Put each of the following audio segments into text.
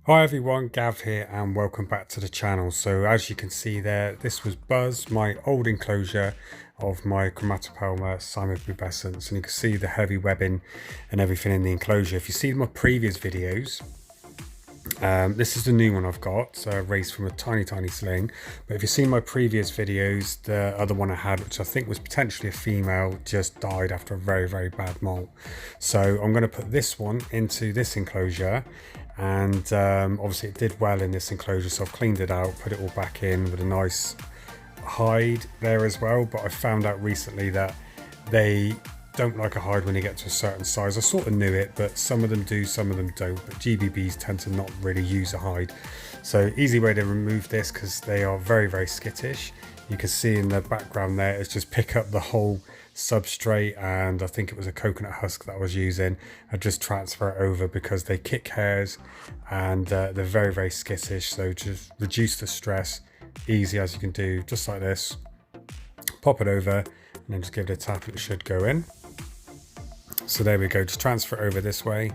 Hi everyone, Gav here and welcome back to the channel. So as you can see there, this was Buzz, my old enclosure of my Chromatopelma Cyaneopubescens, and you can see the heavy webbing and everything in the enclosure. If you see my previous videos, this is the new one I've got, raised from a tiny sling. But if you've seen my previous videos, the other one I had, which I think was potentially a female, just died after a very bad molt. So I'm going to put this one into this enclosure, and obviously it did well in this enclosure, so I've cleaned it out, put it all back in with a nice hide there as well. But I found out recently that they don't like a hide when you get to a certain size. I sort of knew it, but some of them do, some of them don't. But GBBs tend to not really use a hide. So easy way to remove this, because they are very skittish. You can see in the background there, it's just pick up the whole substrate, and I think it was a coconut husk that I was using. I just transfer it over because they kick hairs and they're very skittish. So just reduce the stress, easy as you can do, just like this. Pop it over and then just give it a tap and it should go in. So there we go, just transfer it over this way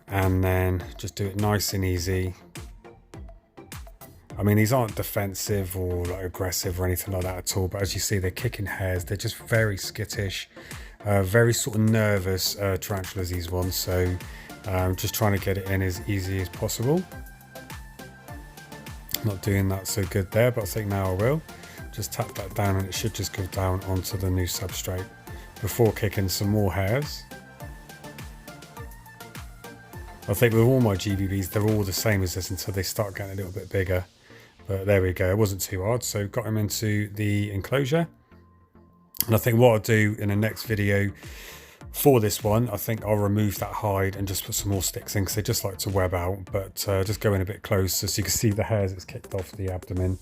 and then just do it nice and easy. I mean, these aren't defensive or like aggressive or anything like that at all, but as you see, they're kicking hairs. They're just very skittish, very sort of nervous tarantulas, these ones. So just trying to get it in as easy as possible. Not doing that so good there, but I think now I will. Just tap that down and it should just go down onto the new substrate before kicking some more hairs. I think with all my GBBs, they're all the same as this until they start getting a little bit bigger. But there we go, it wasn't too hard. So got him into the enclosure. And I think what I'll do in the next video for this one, I think I'll remove that hide and just put some more sticks in, because they just like to web out. But just go in a bit closer so you can see the hairs it's kicked off the abdomen.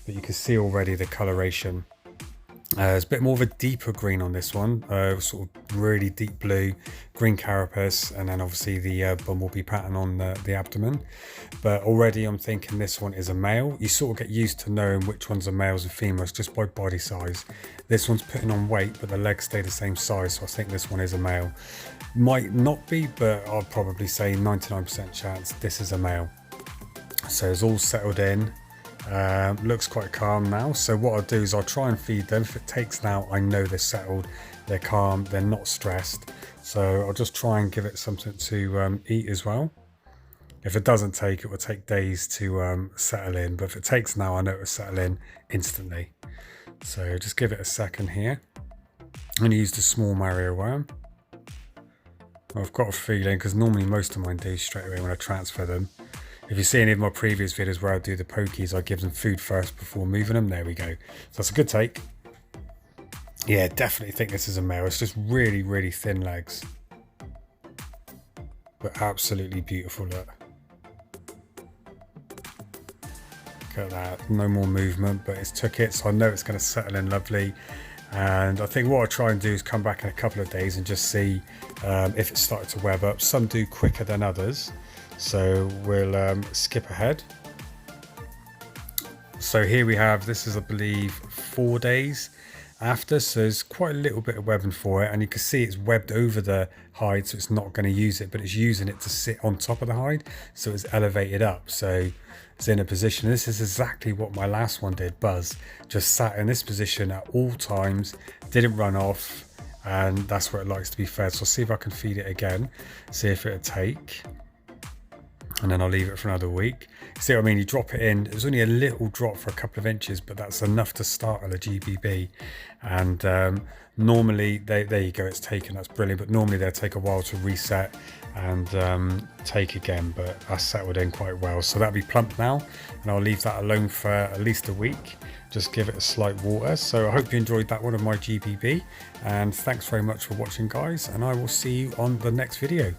But you can see already the coloration. It's a bit more of a deeper green on this one, sort of really deep blue, green carapace, and then obviously the bumblebee pattern on the abdomen. But already I'm thinking this one is a male. You sort of get used to knowing which ones are males and females just by body size. This one's putting on weight, but the legs stay the same size, so I think this one is a male. Might not be, but I'd probably say 99% chance this is a male. So it's all settled in. Looks quite calm now. So what I'll do is I'll try and feed them. If it takes now, I know they're settled, they're calm, they're not stressed. So I'll just try and give it something to eat as well. If it doesn't take, it will take days to settle in, but if it takes now, I know it will settle in instantly. So just give it a second here. I'm going to use the small Mario worm. I've got a feeling, because normally most of mine do straight away when I transfer them. If you see any of my previous videos where I do the pokies, I give them food first before moving them. There we go. So that's a good take. Yeah, definitely think this is a male. It's just really thin legs. But absolutely beautiful, look. Look at that. No more movement, but it's took it. So I know it's going to settle in lovely. And I think what I'll try and do is come back in a couple of days and just see if it's started to web up. Some do quicker than others. So we'll skip ahead. So here we have, this is I believe 4 days after, so there's quite a little bit of webbing for it, and you can see it's webbed over the hide, so it's not going to use it, but it's using it to sit on top of the hide, so it's elevated up, so it's in a position. This is exactly what my last one did. Buzz just sat in this position at all times, didn't run off, and that's where it likes to be fed. So I'll see if I can feed it again, see if it'll take. And then I'll leave it for another week. See what I mean? You drop it in. It was only a little drop for a couple of inches, but that's enough to startle a GBB. And normally, there you go, it's taken. That's brilliant. But normally they'll take a while to reset and take again. But that's settled in quite well. So that'll be plump now. And I'll leave that alone for at least a week. Just give it a slight water. So I hope you enjoyed that one of my GBB. And thanks very much for watching, guys. And I will see you on the next video.